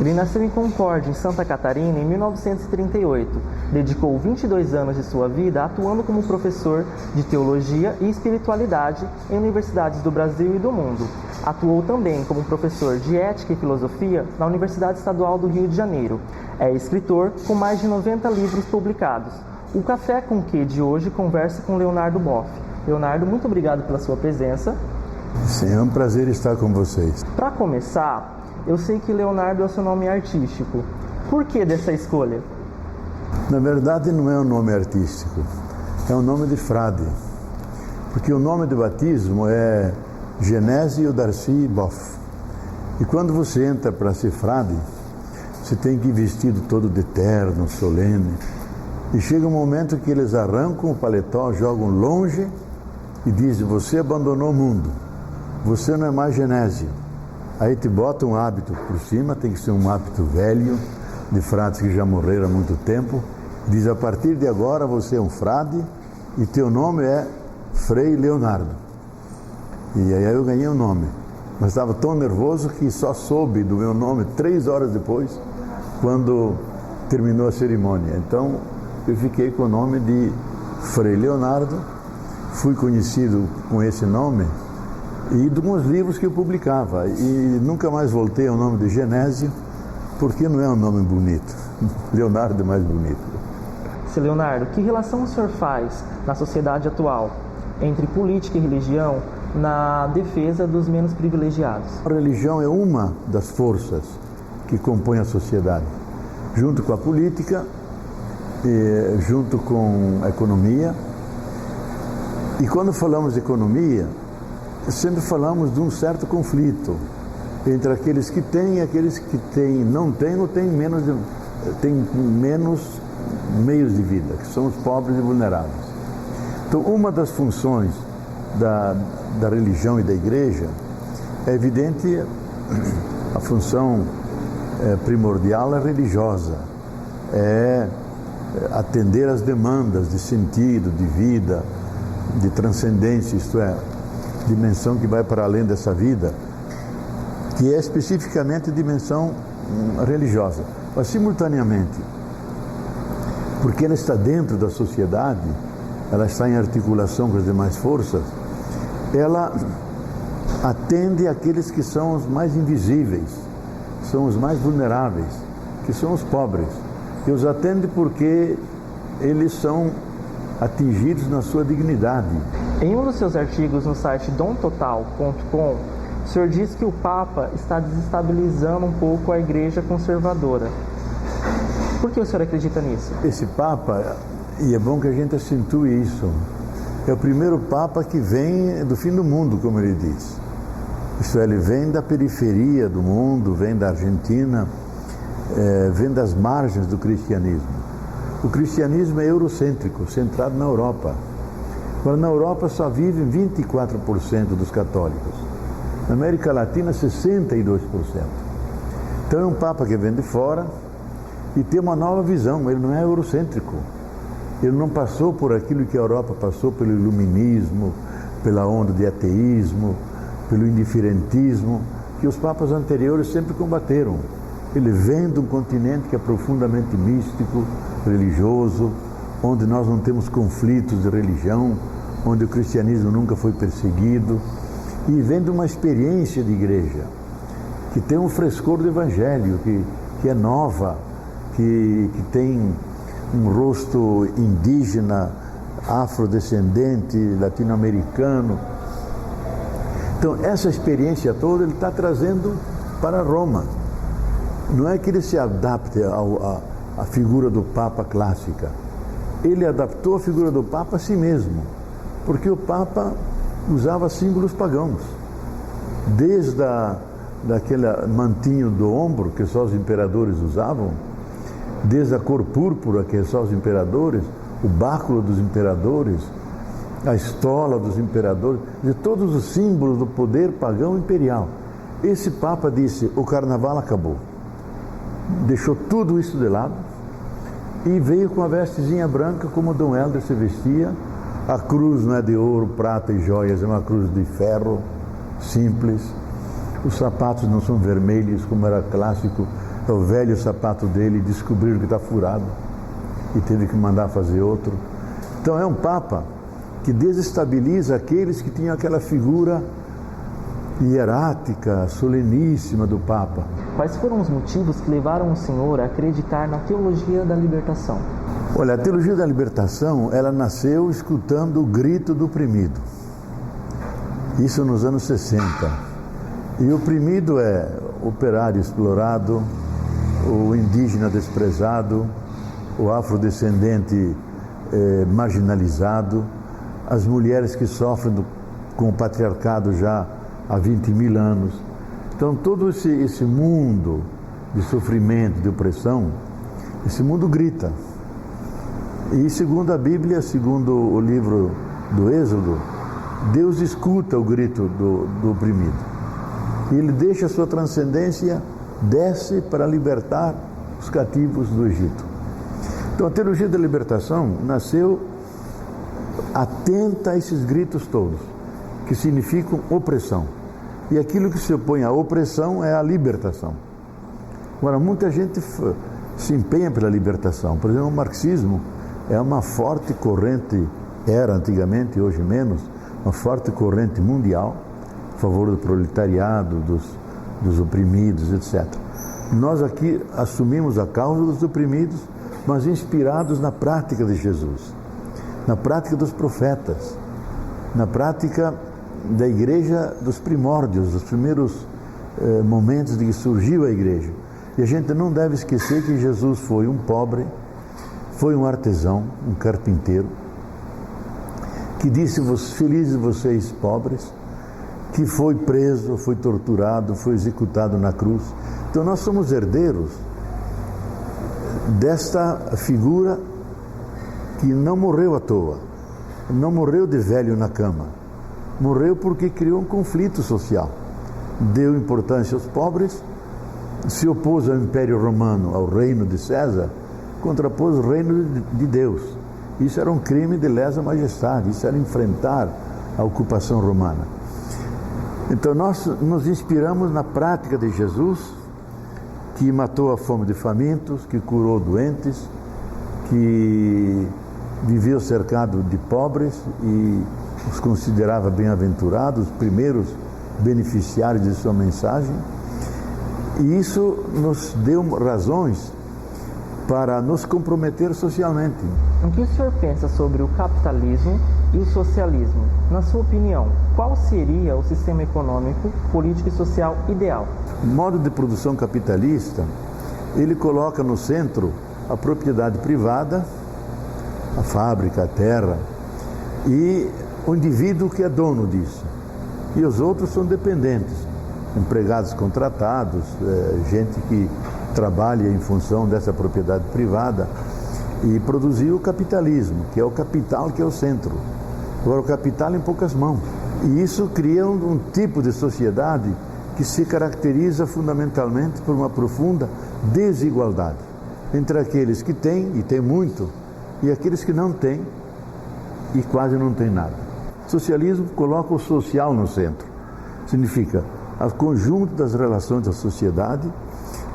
Ele nasceu em Concórdia, em Santa Catarina, em 1938. Dedicou 22 anos de sua vida atuando como professor de teologia e espiritualidade em universidades do Brasil e do mundo. Atuou também como professor de ética e filosofia na Universidade Estadual do Rio de Janeiro. É escritor com mais de 90 livros publicados. O Café com Quê de hoje conversa com Leonardo Boff. Leonardo, muito obrigado pela sua presença. Sim, é um prazer estar com vocês. Para começar, eu sei que Leonardo é o seu nome artístico. Por que dessa escolha? Na verdade, não é um nome artístico, é um nome de frade. Porque o nome de batismo é Genésio Darcy Boff. E quando você entra para ser frade, você tem que ir vestido todo de terno, solene. E chega um momento que eles arrancam o paletó, jogam longe e dizem: você abandonou o mundo, você não é mais Genésio. Aí te bota um hábito por cima, tem que ser um hábito velho, de frades que já morreram há muito tempo. Diz: a partir de agora você é um frade e teu nome é Frei Leonardo. E aí eu ganhei o nome. Mas estava tão nervoso que só soube do meu nome 3 horas depois, quando terminou a cerimônia. Então eu fiquei com o nome de Frei Leonardo, fui conhecido com esse nome e de alguns livros que eu publicava, e nunca mais voltei ao nome de Genésio, porque não é um nome bonito. Leonardo é mais bonito. Seu Leonardo, que relação o senhor faz na sociedade atual entre política e religião na defesa dos menos privilegiados? A religião é uma das forças que compõe a sociedade, junto com a política, junto com a economia. E quando falamos de economia, sempre falamos de um certo conflito entre aqueles que têm e aqueles que não têm ou têm menos meios de vida, que são os pobres e vulneráveis. Então, uma das funções da religião e da igreja é evidente, a função primordial é religiosa, é atender às demandas de sentido, de vida, de transcendência, isto é, dimensão que vai para além dessa vida, que é especificamente dimensão religiosa. Mas, simultaneamente, porque ela está dentro da sociedade, ela está em articulação com as demais forças, ela atende aqueles que são os mais invisíveis, são os mais vulneráveis, que são os pobres. E os atende porque eles são atingidos na sua dignidade. Em um dos seus artigos no site domtotal.com, o senhor diz que o Papa está desestabilizando um pouco a Igreja conservadora. Por que o senhor acredita nisso? Esse Papa, e é bom que a gente acentue isso, é o primeiro Papa que vem do fim do mundo, como ele diz. Isso é, ele vem da periferia do mundo, vem da Argentina, vem das margens do cristianismo. O cristianismo é eurocêntrico, centrado na Europa. Agora, na Europa só vivem 24% dos católicos. Na América Latina, 62%. Então é um Papa que vem de fora e tem uma nova visão. Ele não é eurocêntrico. Ele não passou por aquilo que a Europa passou, pelo iluminismo, pela onda de ateísmo, pelo indiferentismo, que os papas anteriores sempre combateram. Ele vem de um continente que é profundamente místico, religioso, onde nós não temos conflitos de religião, onde o cristianismo nunca foi perseguido, e vem de uma experiência de igreja, que tem um frescor do evangelho, que é nova, que tem um rosto indígena, afrodescendente, latino-americano. Então, essa experiência toda ele está trazendo para Roma. Não é que ele se adapte à figura do Papa clássica. Ele adaptou a figura do Papa a si mesmo, porque o Papa usava símbolos pagãos. Desde daquele mantinho do ombro que só os imperadores usavam, desde a cor púrpura que só os imperadores, o báculo dos imperadores, a estola dos imperadores, de todos os símbolos do poder pagão imperial. Esse Papa disse: o carnaval acabou. Deixou tudo isso de lado e veio com a vestezinha branca como Dom Helder se vestia. A cruz não é de ouro, prata e joias, é uma cruz de ferro, simples. Os sapatos não são vermelhos como era clássico o velho sapato dele e descobriram que está furado e teve que mandar fazer outro. Então é um Papa que desestabiliza aqueles que tinham aquela figura hierática, soleníssima do Papa. Quais foram os motivos que levaram o senhor a acreditar na teologia da libertação? Olha, a teologia da libertação, ela nasceu escutando o grito do oprimido. Isso nos anos 60. E o oprimido é o operário explorado, o indígena desprezado, o afrodescendente marginalizado, as mulheres que sofrem com o patriarcado já há 20.000 anos. Então todo esse mundo de sofrimento, de opressão, esse mundo grita. E segundo a Bíblia, segundo o livro do Êxodo, Deus escuta o grito do oprimido. E Ele deixa a sua transcendência, desce para libertar os cativos do Egito. Então a teologia da libertação nasceu atenta a esses gritos todos, que significam opressão. E aquilo que se opõe à opressão é a libertação. Agora, muita gente se empenha pela libertação. Por exemplo, o marxismo é uma forte corrente, era antigamente, hoje menos, uma forte corrente mundial a favor do proletariado, dos oprimidos, etc. Nós aqui assumimos a causa dos oprimidos, mas inspirados na prática de Jesus, na prática dos profetas, na prática da igreja dos primórdios, dos primeiros momentos de que surgiu a igreja. E a gente não deve esquecer que Jesus foi um pobre, foi um artesão, um carpinteiro, que disse: felizes vocês pobres, que foi preso, foi torturado, foi executado na cruz. Então nós somos herdeiros desta figura que não morreu à toa, não morreu de velho na cama, morreu porque criou um conflito social, deu importância aos pobres, se opôs ao Império Romano, ao reino de César, contrapôs o reino de Deus. Isso era um crime de lesa majestade, isso era enfrentar a ocupação romana. Então nós nos inspiramos na prática de Jesus, que matou a fome de famintos, que curou doentes, que viveu cercado de pobres e os considerava bem-aventurados, os primeiros beneficiários de sua mensagem. E isso nos deu razões para nos comprometer socialmente. O que o senhor pensa sobre o capitalismo e o socialismo? Na sua opinião, qual seria o sistema econômico, político e social ideal? O modo de produção capitalista, ele coloca no centro a propriedade privada, a fábrica, a terra, e o indivíduo que é dono disso. E os outros são dependentes, empregados contratados, gente que trabalha em função dessa propriedade privada, e produzir o capitalismo, que é o capital, que é o centro. Agora, o capital em poucas mãos. E isso cria um tipo de sociedade que se caracteriza fundamentalmente por uma profunda desigualdade entre aqueles que têm, e têm muito, e aqueles que não têm e quase não têm nada. O socialismo coloca o social no centro. Significa o conjunto das relações da sociedade,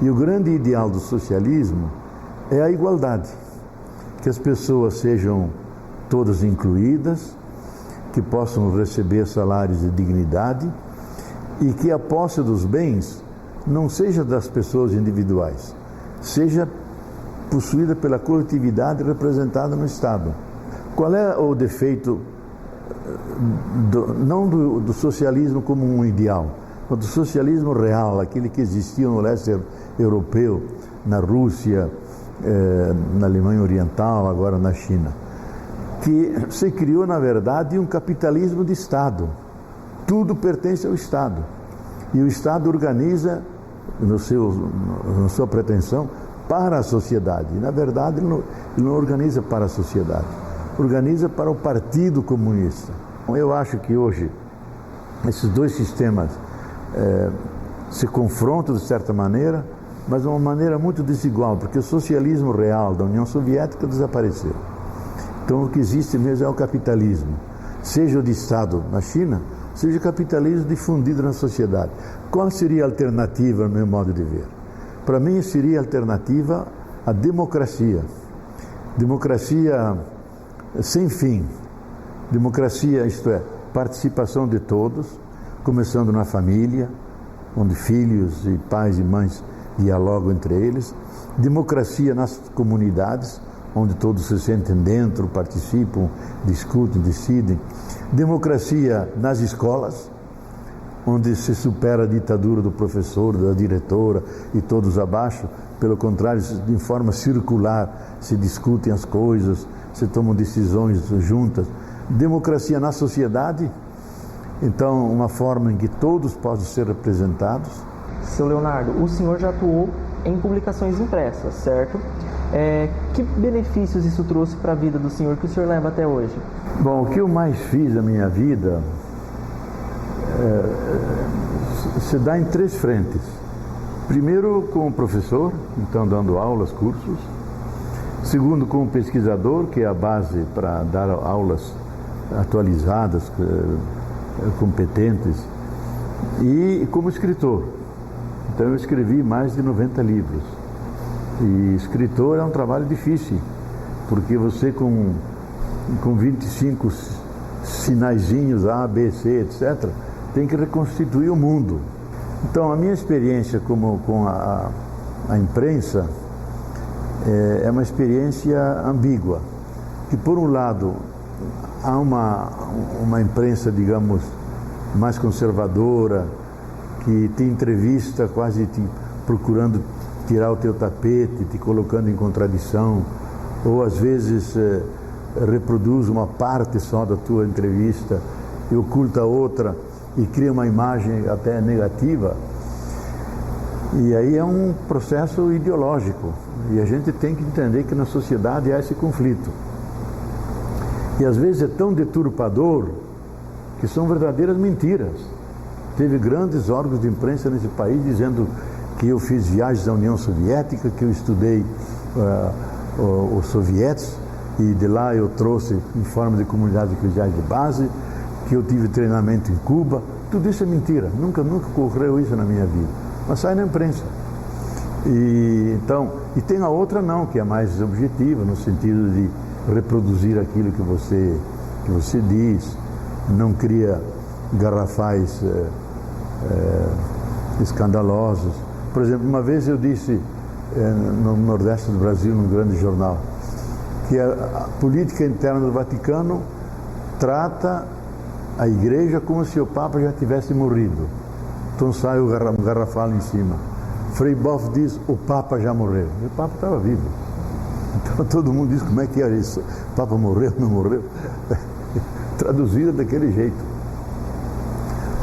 e o grande ideal do socialismo é a igualdade. Que as pessoas sejam todas incluídas, que possam receber salários de dignidade e que a posse dos bens não seja das pessoas individuais, seja possuída pela coletividade representada no Estado. Qual é o defeito, não do socialismo como um ideal, mas do socialismo real, aquele que existia no leste europeu, na Rússia, na Alemanha Oriental, agora na China, que se criou, na verdade, um capitalismo de Estado. Tudo pertence ao Estado. E o Estado organiza, na sua pretensão, para a sociedade. E, na verdade, ele não organiza para a sociedade. Organiza para o Partido Comunista. Eu acho que hoje esses dois sistemas se confrontam de certa maneira, mas de uma maneira muito desigual, porque o socialismo real da União Soviética desapareceu. Então o que existe mesmo é o capitalismo, seja o de Estado na China, seja o capitalismo difundido na sociedade. Qual seria a alternativa, no meu modo de ver? Para mim seria alternativa à democracia. Democracia sem fim. Democracia, isto é, participação de todos, começando na família, onde filhos e pais e mães dialogam entre eles. Democracia nas comunidades, onde todos se sentem dentro, participam, discutem, decidem. Democracia nas escolas, onde se supera a ditadura do professor, da diretora e todos abaixo. Pelo contrário, de forma circular, se discutem as coisas, se tomam decisões juntas. Democracia na sociedade, então uma forma em que todos possam ser representados. Seu Leonardo, o senhor já atuou em publicações impressas, certo? Que benefícios isso trouxe para a vida do senhor que o senhor leva até hoje? Bom, o que eu mais fiz na minha vida se dá em 3 frentes. Primeiro, como professor, então dando aulas, cursos. Segundo, como pesquisador, que é a base para dar aulas atualizadas, competentes. E como escritor. Então eu escrevi mais de 90 livros. E escritor é um trabalho difícil, porque você com 25 sinaizinhos A, B, C, etc., tem que reconstituir o mundo. Então a minha experiência com a imprensa é uma experiência ambígua, que por um lado há uma imprensa, digamos, mais conservadora, que te entrevista quase procurando tirar o teu tapete, te colocando em contradição, ou às vezes reproduz uma parte só da tua entrevista e oculta outra e cria uma imagem até negativa. E aí é um processo ideológico, e a gente tem que entender que na sociedade há esse conflito. E às vezes é tão deturpador que são verdadeiras mentiras. Teve grandes órgãos de imprensa nesse país dizendo que eu fiz viagens à União Soviética, que eu estudei os sovietes, e de lá eu trouxe em forma de comunidade eclesiais de base, que eu tive treinamento em Cuba. Tudo isso é mentira, nunca ocorreu isso na minha vida, mas sai na imprensa. E tem a outra não, que é mais objetiva, no sentido de reproduzir aquilo que você diz, não cria garrafais escandalosos. Por exemplo, uma vez eu disse no Nordeste do Brasil, num grande jornal, que a política interna do Vaticano trata a igreja como se o Papa já tivesse morrido. Então sai um garrafal em cima. Frei Boff diz, o Papa já morreu. E o Papa estava vivo. Então todo mundo diz, como é que era isso? O Papa morreu, não morreu? Traduzido daquele jeito.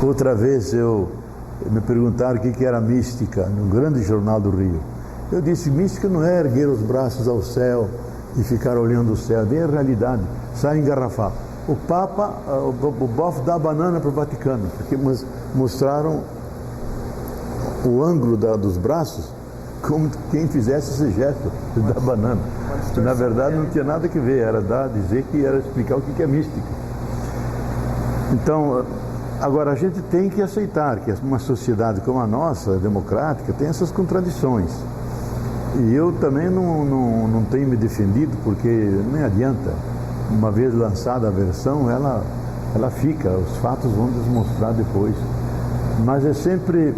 Outra vez me perguntaram o que era mística, num grande jornal do Rio. Eu disse, mística não é erguer os braços ao céu e ficar olhando o céu, nem a realidade, sai engarrafado. O Papa, o Boff dá a banana para o Vaticano, porque mostraram o ângulo dos braços como quem fizesse esse gesto da banana. Que, na verdade não tinha nada que ver, era dizer que era explicar o que é mística. Então, agora a gente tem que aceitar que uma sociedade como a nossa, democrática, tem essas contradições. E eu também não tenho me defendido, porque nem adianta. Uma vez lançada a versão, ela fica, os fatos vão demonstrar depois. Mas é sempre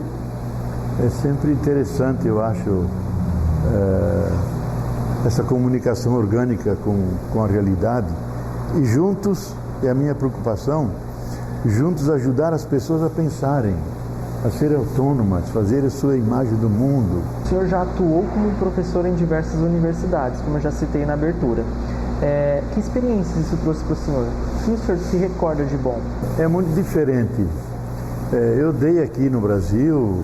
interessante, eu acho, essa comunicação orgânica com a realidade. E juntos, é a minha preocupação, juntos ajudar as pessoas a pensarem, a serem autônomas, fazer a sua imagem do mundo. O senhor já atuou como professor em diversas universidades, como eu já citei na abertura. Que experiências isso trouxe para o senhor? O que o senhor se recorda de bom? É muito diferente. Eu dei aqui no Brasil,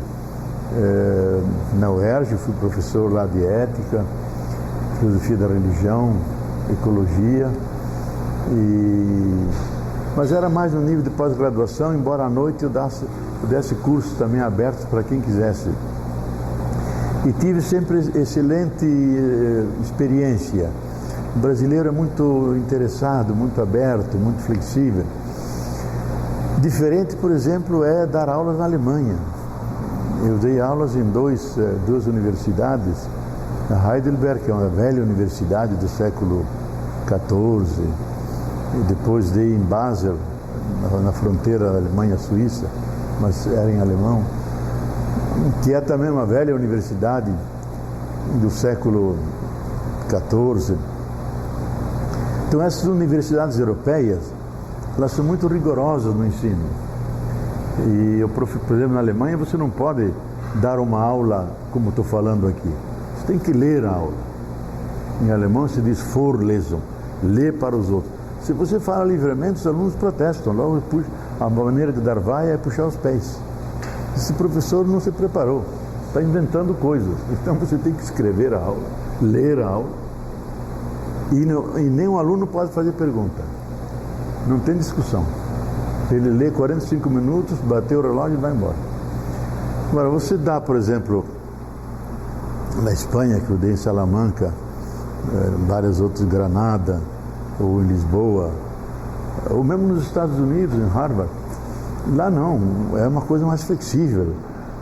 na UERJ, fui professor lá de ética, filosofia da religião, ecologia, mas era mais no nível de pós-graduação, embora à noite eu desse cursos também abertos para quem quisesse. E tive sempre excelente experiência. O brasileiro é muito interessado, muito aberto, muito flexível. Diferente, por exemplo, é dar aulas na Alemanha. Eu dei aulas em duas universidades, a Heidelberg, que é uma velha universidade do século XIV, e depois dei em Basel, na fronteira Alemanha-Suíça, mas era em alemão, que é também uma velha universidade do século XIV. Então essas universidades europeias, elas são muito rigorosas no ensino. E, por exemplo, na Alemanha você não pode dar uma aula como estou falando aqui. Você tem que ler a aula. Em alemão se diz Vorlesung, ler para os outros. Se você fala livremente, os alunos protestam. Logo, a maneira de dar vai é puxar os pés. Esse professor não se preparou, está inventando coisas. Então você tem que escrever a aula, ler a aula. E nenhum aluno pode fazer pergunta. Não tem discussão. Ele lê 45 minutos, bateu o relógio e vai embora. Agora, você dá, por exemplo, na Espanha, que eu dei em Salamanca, várias outras, Granada, ou em Lisboa, ou mesmo nos Estados Unidos, em Harvard, lá não, é uma coisa mais flexível.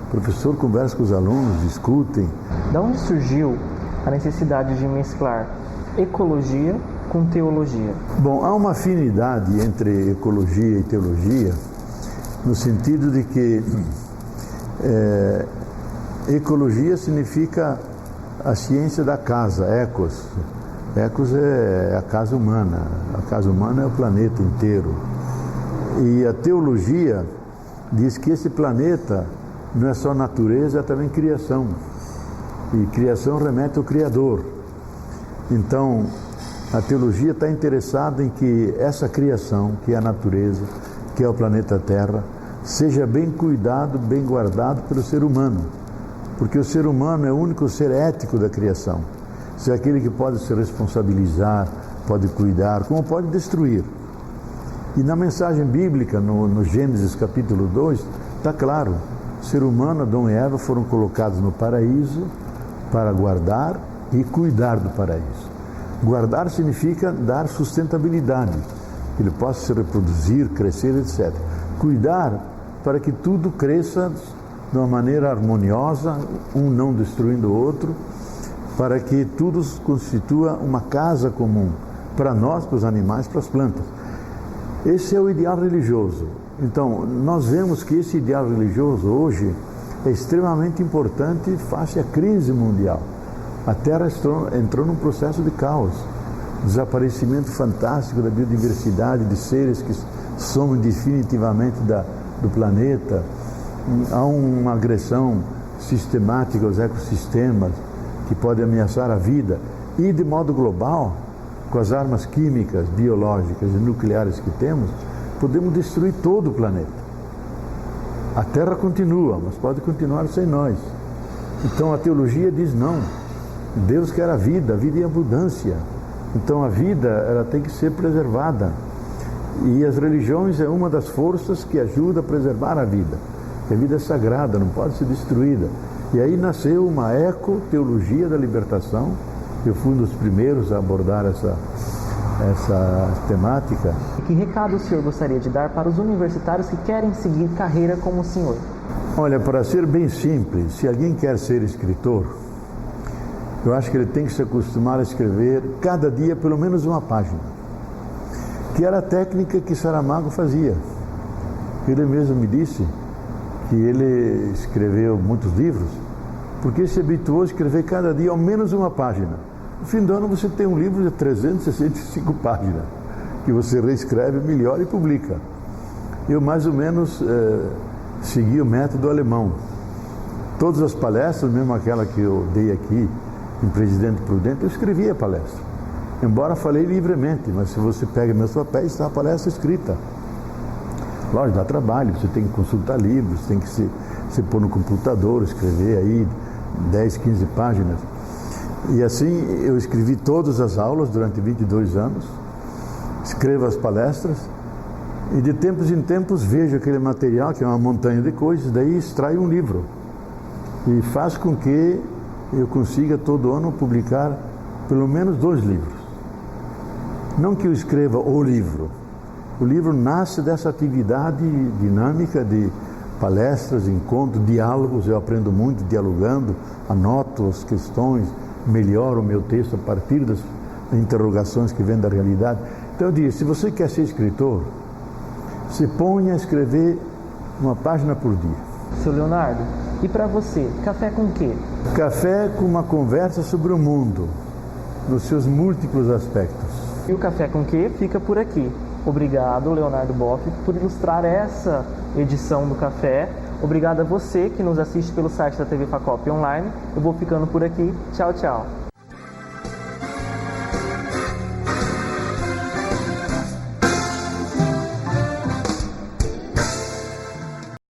O professor conversa com os alunos, discutem. Da onde surgiu a necessidade de mesclar ecologia com teologia? Bom, há uma afinidade entre ecologia e teologia, no sentido de que ecologia significa a ciência da casa, ecos. Ecos é a casa humana. A casa humana é o planeta inteiro. E a teologia diz que esse planeta não é só natureza, é também criação. E criação remete ao Criador. Então, a teologia está interessada em que essa criação, que é a natureza, que é o planeta Terra, seja bem cuidado, bem guardado pelo ser humano. Porque o ser humano é o único ser ético da criação. É aquele que pode se responsabilizar, pode cuidar, como pode destruir. E na mensagem bíblica, no Gênesis capítulo 2, está claro, o ser humano, Adão e Eva, foram colocados no paraíso para guardar e cuidar do paraíso. Guardar significa dar sustentabilidade, que ele possa se reproduzir, crescer, etc. Cuidar para que tudo cresça de uma maneira harmoniosa, um não destruindo o outro, para que tudo constitua uma casa comum, para nós, para os animais, para as plantas. Esse é o ideal religioso. Então, nós vemos que esse ideal religioso hoje é extremamente importante face à crise mundial. A Terra entrou num processo de caos, desaparecimento fantástico da biodiversidade, de seres que somem definitivamente do planeta. Há uma agressão sistemática aos ecossistemas que pode ameaçar a vida. E, de modo global, com as armas químicas, biológicas e nucleares que temos, podemos destruir todo o planeta. A Terra continua, mas pode continuar sem nós. Então a teologia diz não. Deus quer a vida em abundância. Então a vida, ela tem que ser preservada. E as religiões é uma das forças que ajuda a preservar a vida. A vida é sagrada, não pode ser destruída. E aí nasceu uma ecoteologia da libertação. Eu fui um dos primeiros a abordar essa temática. Que recado o senhor gostaria de dar para os universitários que querem seguir carreira como o senhor? Olha, para ser bem simples, se alguém quer ser escritor, eu acho que ele tem que se acostumar a escrever cada dia pelo menos uma página, que era a técnica que Saramago fazia. Ele mesmo me disse que ele escreveu muitos livros porque se habituou a escrever cada dia ao menos uma página. No fim do ano você tem um livro de 365 páginas, que você reescreve, melhora e publica. Eu mais ou menos segui o método alemão. Todas as palestras, mesmo aquela que eu dei aqui, em Presidente Prudente, eu escrevi a palestra. Embora falei livremente, mas se você pega meus papéis, está a palestra escrita. Lógico, dá trabalho, você tem que consultar livros, tem que se pôr no computador, escrever aí 10, 15 páginas. E assim eu escrevi todas as aulas durante 22 anos, escrevo as palestras e de tempos em tempos vejo aquele material, que é uma montanha de coisas, daí extraio um livro e faz com que eu consiga todo ano publicar pelo menos 2 livros. Não que eu escreva o livro nasce dessa atividade dinâmica de palestras, encontros, diálogos. Eu aprendo muito dialogando, anoto as questões, melhoro o meu texto a partir das interrogações que vêm da realidade. Então eu digo, se você quer ser escritor, se ponha a escrever uma página por dia. Seu Leonardo, e para você, café com quê? Café com uma conversa sobre o mundo, nos seus múltiplos aspectos. E o Café com Quê fica por aqui. Obrigado, Leonardo Boff, por ilustrar essa edição do Café. Obrigado a você que nos assiste pelo site da TV Facop Online. Eu vou ficando por aqui. Tchau, tchau.